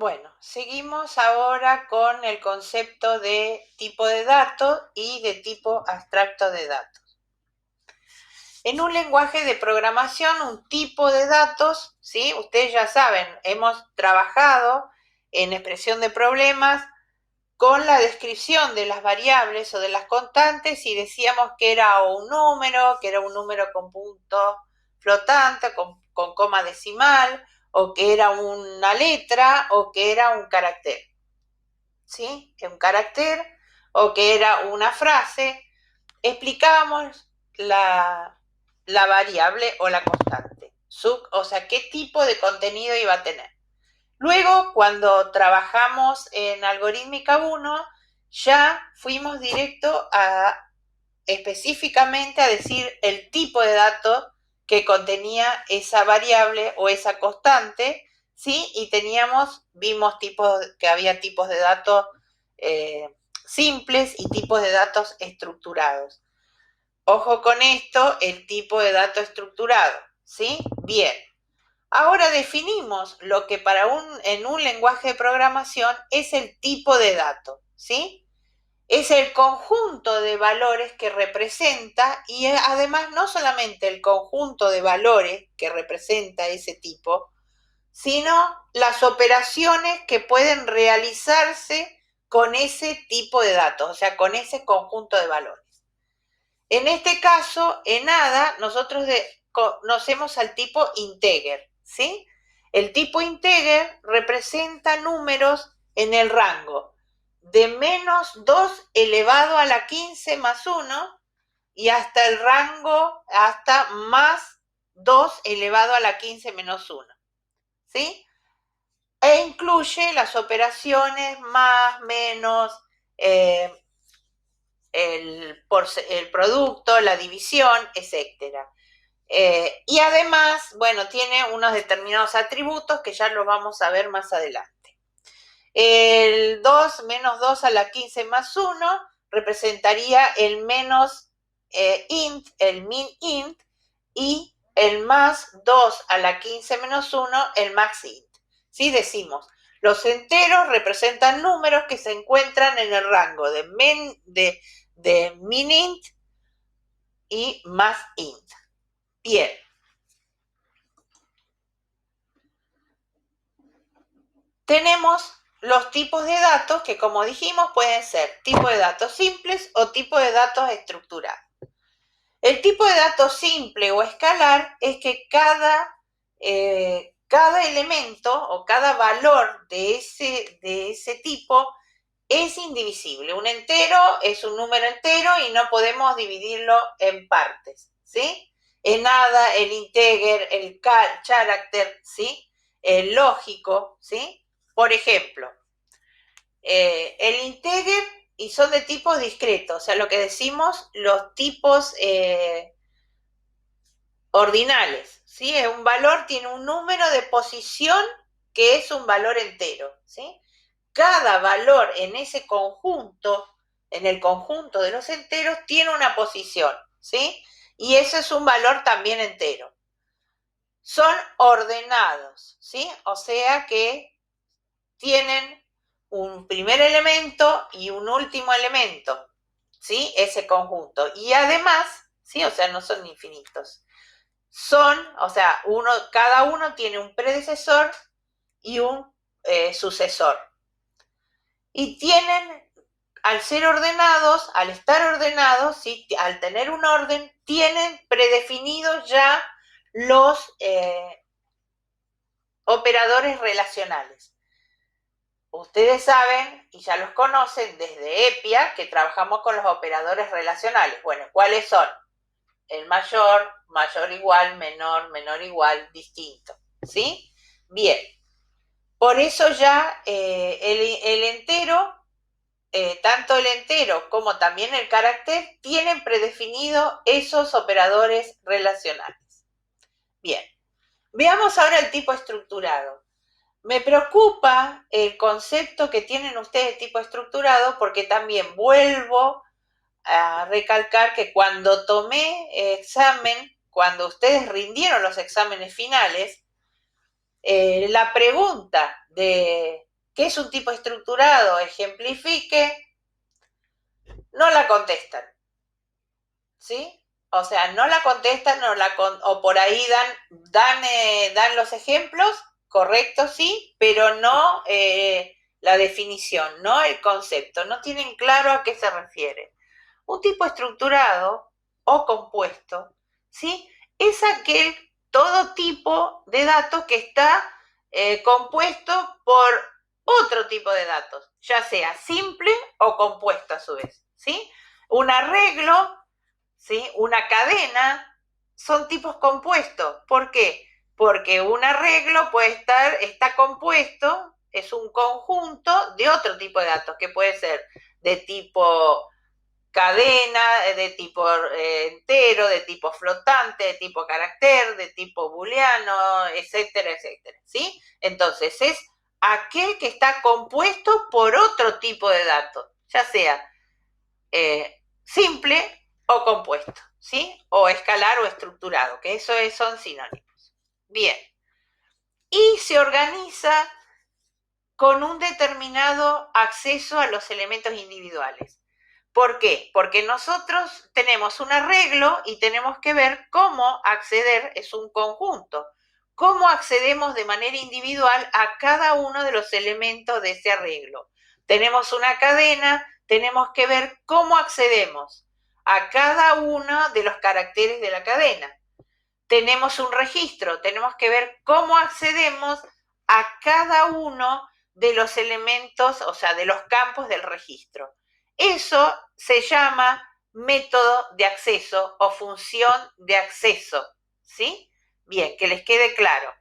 Bueno, seguimos ahora con el concepto de tipo de datos y de tipo abstracto de datos. En un lenguaje de programación, un tipo de datos, ¿sí? Ustedes ya saben, hemos trabajado en expresión de problemas con la descripción de las variables o de las constantes y decíamos que era un número con punto flotante, con coma decimal, o que era una letra, o que era un carácter, ¿sí? Que un carácter, o que era una frase. Explicábamos la variable o la constante, o sea, qué tipo de contenido iba a tener. Luego, cuando trabajamos en Algorítmica 1, ya fuimos directo específicamente a decir el tipo de dato que contenía esa variable o esa constante, ¿sí? Y vimos que había tipos de datos simples y tipos de datos estructurados. Ojo con esto, el tipo de dato estructurado, ¿sí? Bien. Ahora definimos lo que en un lenguaje de programación es el tipo de dato, ¿sí? Es el conjunto de valores que representa y además no solamente el conjunto de valores que representa ese tipo, sino las operaciones que pueden realizarse con ese tipo de datos, o sea, con ese conjunto de valores. En este caso, en ADA, nosotros conocemos al tipo integer, ¿sí? El tipo integer representa números en el rango de menos 2 elevado a la 15 más 1 y hasta el rango hasta más 2 elevado a la 15 menos 1, ¿sí? E incluye las operaciones más, menos, el producto, la división, etc. Y además, bueno, tiene unos determinados atributos que ya los vamos a ver más adelante. El 2 menos 2 a la 15 más 1 representaría el menos int, el min int, y el más 2 a la 15 menos 1, el max int. ¿Sí? Decimos, los enteros representan números que se encuentran en el rango de min int y max int. Bien. Tenemos los tipos de datos que, como dijimos, pueden ser tipo de datos simples o tipo de datos estructurados. El tipo de datos simple o escalar es que cada elemento o cada valor de ese tipo es indivisible. Un entero es un número entero y no podemos dividirlo en partes, ¿sí? En nada, el integer, el carácter, ¿sí? El lógico, ¿sí? Por ejemplo, el integer y son de tipos discretos, o sea, lo que decimos los tipos ordinales, ¿sí? Un valor tiene un número de posición que es un valor entero, ¿sí? Cada valor en ese conjunto, en el conjunto de los enteros, tiene una posición, ¿sí? Y ese es un valor también entero. Son ordenados, ¿sí? O sea que tienen un primer elemento y un último elemento, ¿sí? Ese conjunto. Y además, ¿sí? O sea, no son infinitos. O sea, cada uno tiene un predecesor y un sucesor. Y al estar ordenados, ¿sí? Al tener un orden, tienen predefinidos ya los operadores relacionales. Ustedes saben, y ya los conocen desde EPIA, que trabajamos con los operadores relacionales. Bueno, ¿cuáles son? El mayor, mayor igual, menor, menor igual, distinto. ¿Sí? Bien. Por eso ya el entero, tanto el entero como también el carácter, tienen predefinido esos operadores relacionales. Bien. Veamos ahora el tipo estructurado. Me preocupa el concepto que tienen ustedes de tipo estructurado porque también vuelvo a recalcar que cuando tomé examen, cuando ustedes rindieron los exámenes finales, la pregunta de ¿Qué es un tipo estructurado? Ejemplifique. No la contestan, ¿sí? O sea, no la contestan o por ahí dan los ejemplos, correcto, sí, pero no la definición, no el concepto, no tienen claro a qué se refiere. Un tipo estructurado o compuesto, ¿sí? Es todo tipo de datos que está compuesto por otro tipo de datos, ya sea simple o compuesto a su vez, ¿sí? Un arreglo, ¿sí? Una cadena, son tipos compuestos. ¿Por qué? Porque un arreglo está compuesto, es un conjunto de otro tipo de datos, que puede ser de tipo cadena, de tipo entero, de tipo flotante, de tipo carácter, de tipo booleano, etcétera, etcétera, ¿sí? Entonces es aquel que está compuesto por otro tipo de datos, ya sea simple o compuesto, ¿sí? O escalar o estructurado, que son sinónimos. Bien. Y se organiza con un determinado acceso a los elementos individuales. ¿Por qué? Porque nosotros tenemos un arreglo y tenemos que ver cómo acceder, es un conjunto, cómo accedemos de manera individual a cada uno de los elementos de ese arreglo. Tenemos una cadena, tenemos que ver cómo accedemos a cada uno de los caracteres de la cadena. Tenemos un registro, tenemos que ver cómo accedemos a cada uno de los elementos, o sea, de los campos del registro. Eso se llama método de acceso o función de acceso, ¿sí? Bien, que les quede claro.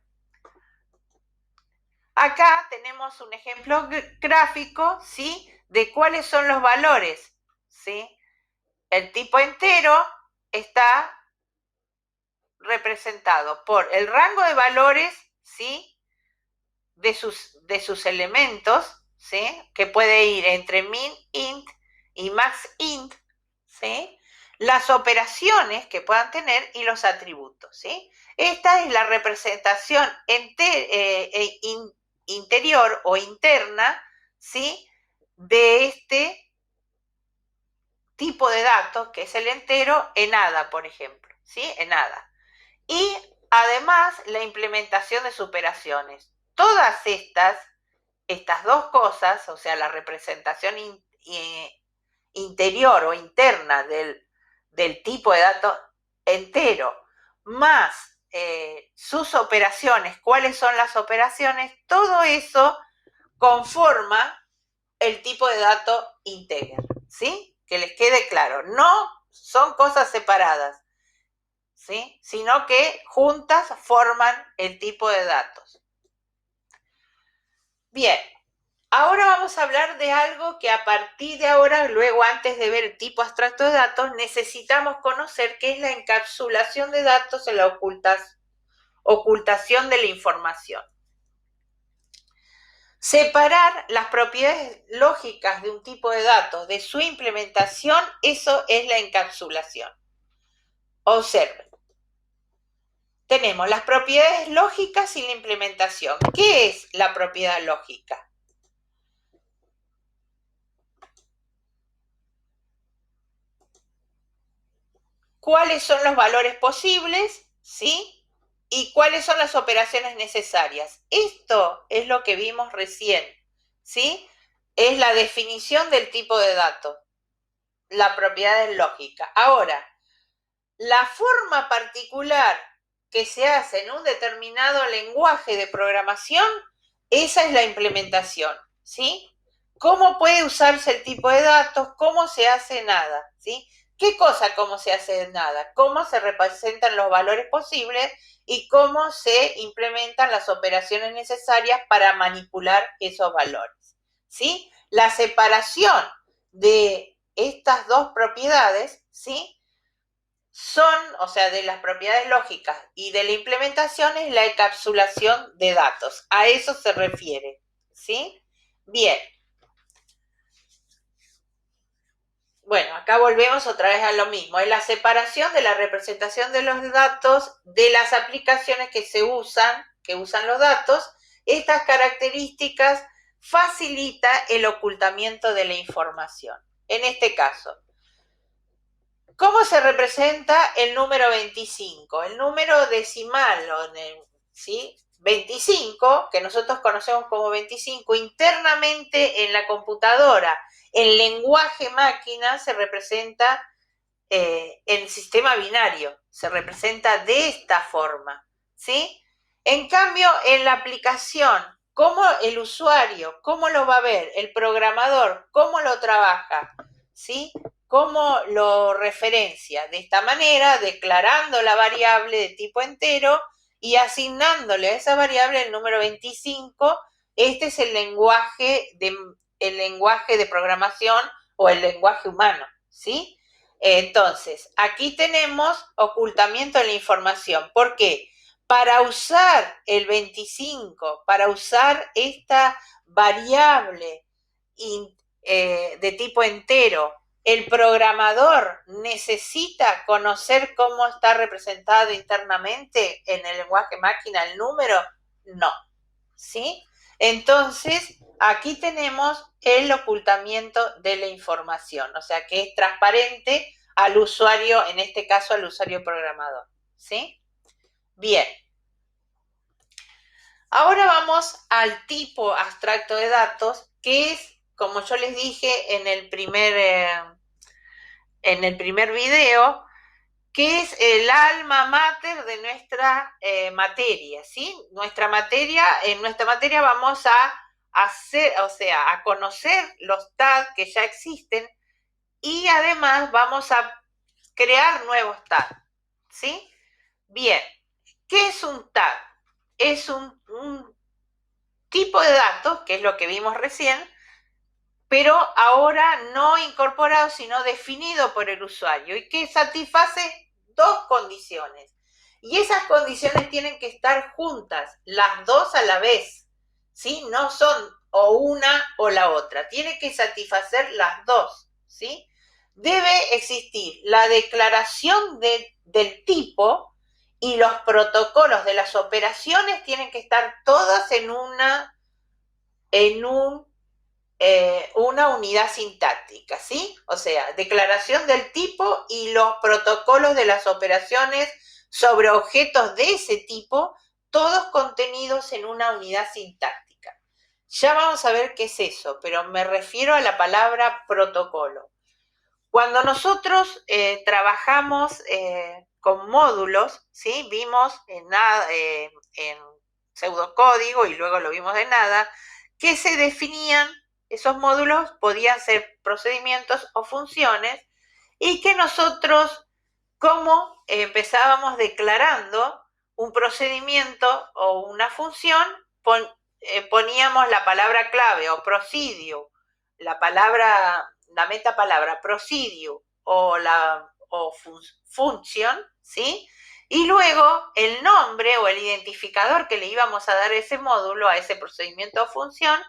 Acá tenemos un ejemplo gráfico, ¿sí? De cuáles son los valores, ¿sí? El tipo entero está representado por el rango de valores, ¿sí? De sus elementos, ¿sí? Que puede ir entre min int y max int, ¿sí? Las operaciones que puedan tener y los atributos, ¿sí? Esta es la representación interior o interna, ¿sí? De este tipo de datos, que es el entero en ADA, por ejemplo, ¿sí? En ADA. Y además la implementación de superaciones. Todas estas dos cosas, o sea, la representación interior o interna del tipo de datos entero, más sus operaciones, cuáles son las operaciones, todo eso conforma el tipo de dato integer, ¿sí? Que les quede claro, no son cosas separadas, ¿sí? Sino que juntas forman el tipo de datos. Bien, ahora vamos a hablar de algo que a partir de ahora, luego antes de ver el tipo abstracto de datos, necesitamos conocer, que es la encapsulación de datos en la ocultación de la información. Separar las propiedades lógicas de un tipo de datos de su implementación, eso es la encapsulación. Observen. Tenemos las propiedades lógicas y la implementación. ¿Qué es la propiedad lógica? ¿Cuáles son los valores posibles? ¿Sí? ¿Y cuáles son las operaciones necesarias? Esto es lo que vimos recién, ¿sí? Es la definición del tipo de dato. La propiedad es lógica. Ahora, la forma particular que se hace en un determinado lenguaje de programación, esa es la implementación, ¿sí? ¿Cómo puede usarse el tipo de datos? ¿Cómo se hace nada? ¿Sí? ¿Qué cosa cómo se hace nada? ¿Cómo se representan los valores posibles y cómo se implementan las operaciones necesarias para manipular esos valores? ¿Sí? La separación de estas dos propiedades, ¿sí? O sea, de las propiedades lógicas y de la implementación, es la encapsulación de datos. A eso se refiere, ¿sí? Bien. Bueno, acá volvemos otra vez a lo mismo. Es la separación de la representación de los datos de las aplicaciones que usan los datos. Estas características facilita el ocultamiento de la información. En este caso, ¿cómo se representa el número 25? El número decimal, ¿sí? 25, que nosotros conocemos como 25, internamente en la computadora, en lenguaje máquina, se representa en sistema binario, se representa de esta forma, ¿sí? En cambio, en la aplicación, ¿cómo el usuario, cómo lo va a ver? El programador, ¿cómo lo trabaja? ¿Sí? ¿Cómo lo referencia? De esta manera, declarando la variable de tipo entero y asignándole a esa variable el número 25. Este es el lenguaje de programación o el lenguaje humano, ¿sí? Entonces, aquí tenemos ocultamiento de la información. ¿Por qué? Para usar el 25, para usar esta variable de tipo entero, el programador necesita conocer cómo está representado internamente en el lenguaje máquina el número. No, ¿sí? Entonces, aquí tenemos el ocultamiento de la información, o sea que es transparente al usuario, en este caso al usuario programador, ¿sí? Bien. Ahora vamos al tipo abstracto de datos, que es, como yo les dije en el primer video, que es el alma mater de nuestra materia, ¿sí? En nuestra materia vamos a hacer, o sea, a conocer los TAD que ya existen y además vamos a crear nuevos TAD, ¿sí? Bien, ¿qué es un TAD? Es un tipo de datos, que es lo que vimos recién, pero ahora no incorporado, sino definido por el usuario y que satisface dos condiciones. Y esas condiciones tienen que estar juntas, las dos a la vez, ¿sí? No son o una o la otra, tiene que satisfacer las dos, ¿sí? Debe existir la declaración del tipo y los protocolos de las operaciones tienen que estar todas en una unidad sintáctica, ¿sí? O sea, declaración del tipo y los protocolos de las operaciones sobre objetos de ese tipo, todos contenidos en una unidad sintáctica. Ya vamos a ver qué es eso, pero me refiero a la palabra protocolo. Cuando nosotros trabajamos con módulos, ¿sí? Vimos en pseudocódigo y luego lo vimos de nada, que se definían, esos módulos podían ser procedimientos o funciones y que nosotros, como empezábamos declarando un procedimiento o una función, poníamos la palabra clave o prosidio, la metapalabra prosidio o función, ¿sí? Y luego el nombre o el identificador que le íbamos a dar a ese módulo, a ese procedimiento o función,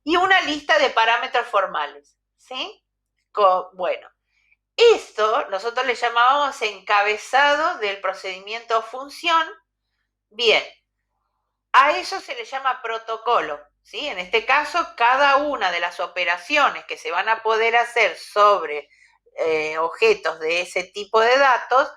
y una lista de parámetros formales, ¿sí? Bueno, esto nosotros le llamábamos encabezado del procedimiento o función. Bien, a eso se le llama protocolo, ¿sí? En este caso, cada una de las operaciones que se van a poder hacer sobre objetos de ese tipo de datos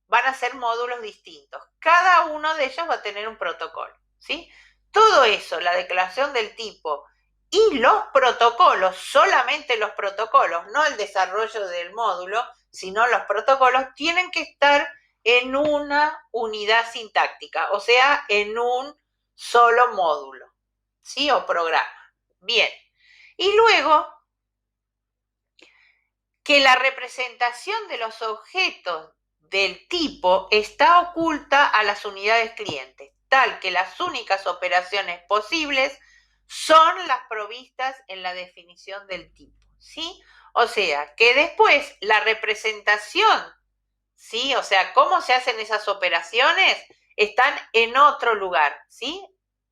van a ser módulos distintos. Cada uno de ellos va a tener un protocolo, ¿sí? Todo eso, la declaración del tipo y los protocolos, solamente los protocolos, no el desarrollo del módulo, sino los protocolos, tienen que estar en una unidad sintáctica, o sea, en un solo módulo, ¿sí? O programa. Bien. Y luego, que la representación de los objetos del tipo está oculta a las unidades clientes, tal que las únicas operaciones posibles son las provistas en la definición del tipo, ¿sí? O sea, que después la representación, ¿sí? O sea, cómo se hacen esas operaciones están en otro lugar, ¿sí?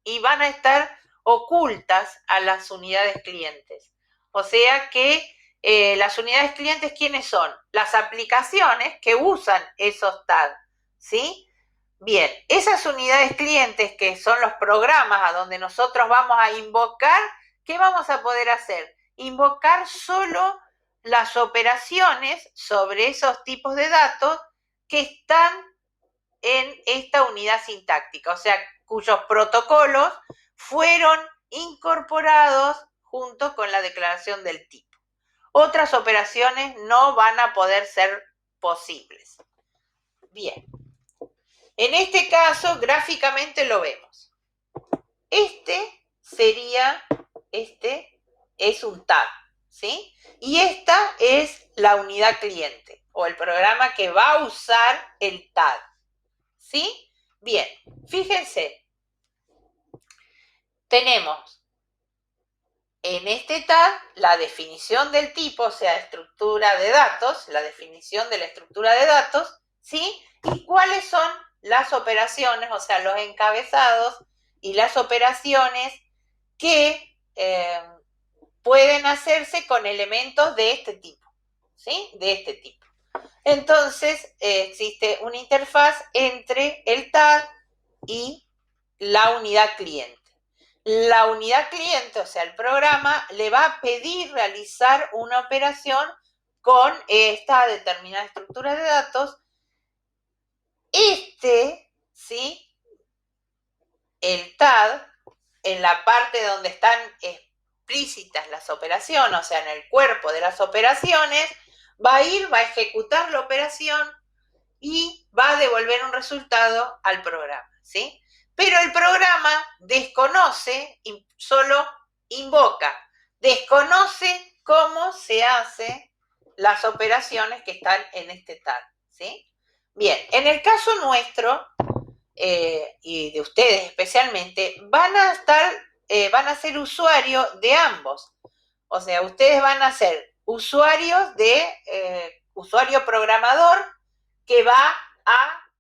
Y van a estar ocultas a las unidades clientes. O sea que las unidades clientes, ¿quiénes son? Las aplicaciones que usan esos TAG, ¿sí? Bien, esas unidades clientes que son los programas a donde nosotros vamos a invocar, ¿qué vamos a poder hacer? Invocar solo las operaciones sobre esos tipos de datos que están en esta unidad sintáctica, o sea, cuyos protocolos fueron incorporados junto con la declaración del tipo. Otras operaciones no van a poder ser posibles. Bien. En este caso, gráficamente lo vemos. Este es un tab, ¿sí? Y esta es la unidad cliente o el programa que va a usar el tab, ¿sí? Bien, fíjense, tenemos en este tab la definición del tipo, o sea, estructura de datos, la definición de la estructura de datos, ¿sí? Y cuáles son las operaciones, o sea, los encabezados y las operaciones que pueden hacerse con elementos de este tipo, ¿sí? De este tipo. Entonces, existe una interfaz entre el tag y la unidad cliente. La unidad cliente, o sea, el programa, le va a pedir realizar una operación con esta determinada estructura de datos. ¿Sí? El TAD, en la parte donde están explícitas las operaciones, o sea, en el cuerpo de las operaciones, va a ejecutar la operación y va a devolver un resultado al programa, ¿sí? Pero el programa desconoce, solo invoca, desconoce cómo se hacen las operaciones que están en este TAD, ¿sí? Bien, en el caso nuestro, y de ustedes especialmente, van a ser usuarios de ambos. O sea, ustedes van a ser usuarios de usuario programador que va a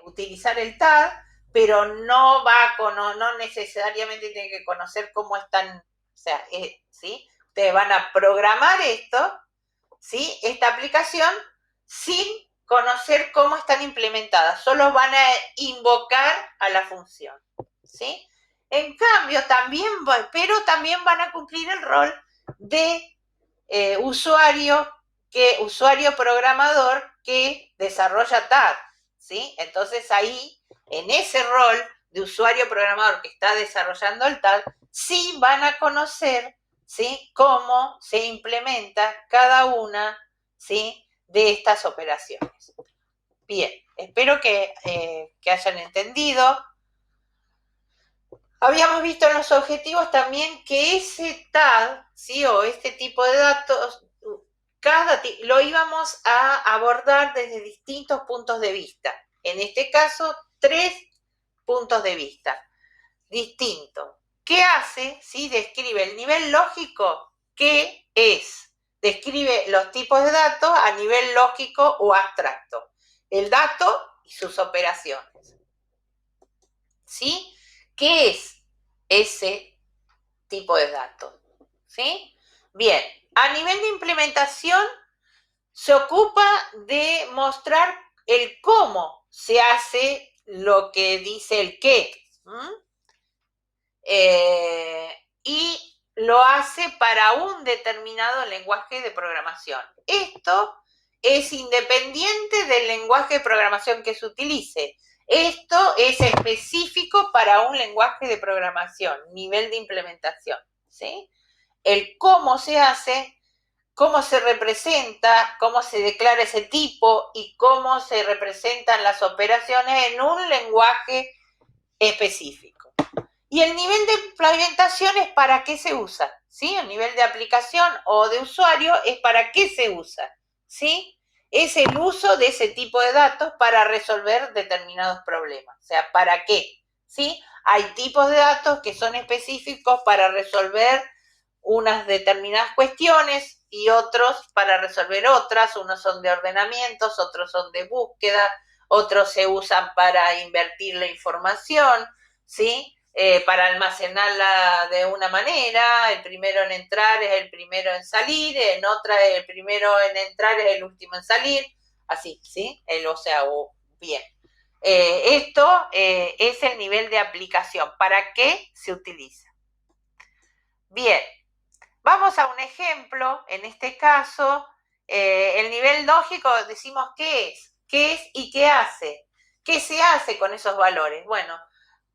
utilizar el TAD, pero no necesariamente tiene que conocer cómo están, o sea, ¿sí? Ustedes van a programar esto, ¿sí? Esta aplicación sin conocer cómo están implementadas, solo van a invocar a la función, ¿sí? En cambio, también van a cumplir el rol de usuario programador que desarrolla TAD, ¿sí? Entonces ahí, en ese rol de usuario programador que está desarrollando el TAD, sí van a conocer, ¿sí?, cómo se implementa cada una, ¿sí?, de estas operaciones. Bien, espero que hayan entendido. Habíamos visto en los objetivos también que ese TAD, ¿sí?, o este tipo de datos, lo íbamos a abordar desde distintos puntos de vista. En este caso, 3 puntos de vista distintos. ¿Qué hace? ¿Sí? Describe el nivel lógico, ¿qué es? Describe los tipos de datos a nivel lógico o abstracto. El dato y sus operaciones. ¿Sí? ¿Qué es ese tipo de datos? ¿Sí? Bien, a nivel de implementación se ocupa de mostrar el cómo se hace lo que dice el qué. Y lo hace para un determinado lenguaje de programación. Esto es independiente del lenguaje de programación que se utilice. Esto es específico para un lenguaje de programación, nivel de implementación, ¿sí? El cómo se hace, cómo se representa, cómo se declara ese tipo y cómo se representan las operaciones en un lenguaje específico. Y el nivel de implementación es para qué se usa, ¿sí? El nivel de aplicación o de usuario es para qué se usa, ¿sí? Es el uso de ese tipo de datos para resolver determinados problemas. O sea, ¿para qué? ¿Sí? Hay tipos de datos que son específicos para resolver unas determinadas cuestiones y otros para resolver otras. Unos son de ordenamientos, otros son de búsqueda, otros se usan para invertir la información, ¿sí? Para almacenarla de una manera, el primero en entrar es el primero en salir, en otra el primero en entrar es el último en salir, así, ¿sí? Bien. Esto es el nivel de aplicación. ¿Para qué se utiliza? Bien, vamos a un ejemplo. En este caso, el nivel lógico decimos qué es y qué hace. ¿Qué se hace con esos valores? Bueno,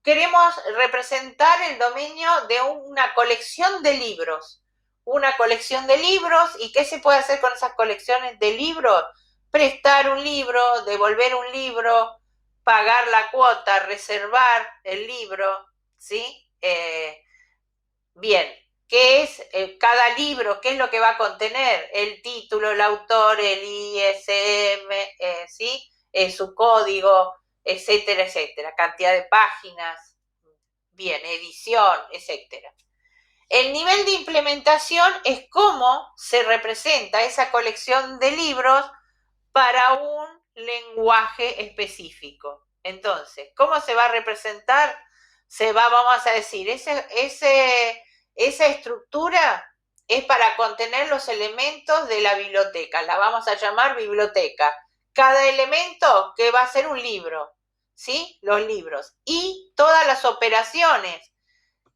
queremos representar el dominio de una colección de libros. Una colección de libros, ¿y qué se puede hacer con esas colecciones de libros? Prestar un libro, devolver un libro, pagar la cuota, reservar el libro, ¿sí? Bien, ¿qué es cada libro? ¿Qué es lo que va a contener? El título, el autor, el ISM, ¿sí? Su código, etcétera, etcétera. Cantidad de páginas, bien, edición, etcétera. El nivel de implementación es cómo se representa esa colección de libros para un lenguaje específico. Entonces, ¿cómo se va a representar? Vamos a decir, esa estructura es para contener los elementos de la biblioteca, la vamos a llamar biblioteca. Cada elemento que va a ser un libro, ¿sí? Los libros. Y todas las operaciones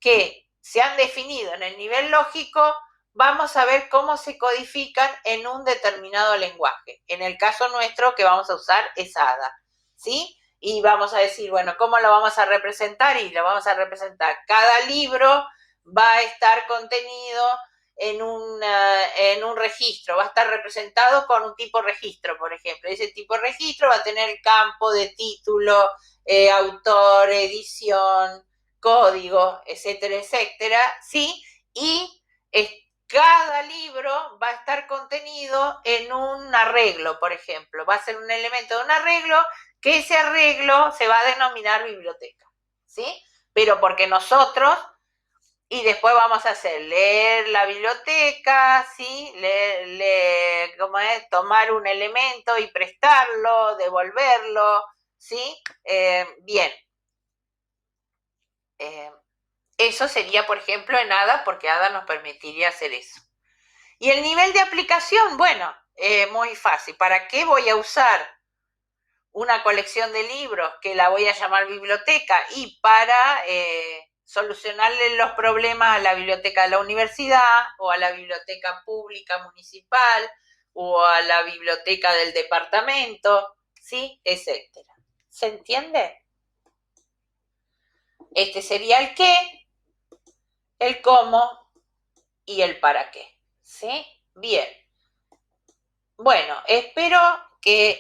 que se han definido en el nivel lógico, vamos a ver cómo se codifican en un determinado lenguaje. En el caso nuestro que vamos a usar es ADA, ¿sí? Y vamos a decir, bueno, ¿cómo lo vamos a representar? Y lo vamos a representar. Cada libro va a estar contenido en un registro, va a estar representado con un tipo registro, por ejemplo. Ese tipo de registro va a tener el campo de título, autor, edición, código, etcétera, etcétera, ¿sí? Y cada libro va a estar contenido en un arreglo, por ejemplo. Va a ser un elemento de un arreglo, que ese arreglo se va a denominar biblioteca, ¿sí? Pero porque nosotros, y después vamos a hacer leer la biblioteca, ¿sí? ¿Cómo es? Tomar un elemento y prestarlo, devolverlo, ¿sí? Bien. Eso sería, por ejemplo, en ADA, porque ADA nos permitiría hacer eso. Y el nivel de aplicación, bueno, muy fácil. ¿Para qué voy a usar una colección de libros que la voy a llamar biblioteca? Y para solucionarle los problemas a la biblioteca de la universidad o a la biblioteca pública municipal o a la biblioteca del departamento, ¿sí? Etcétera. ¿Se entiende? Este sería el qué, el cómo y el para qué, ¿sí? Bien. Bueno, espero que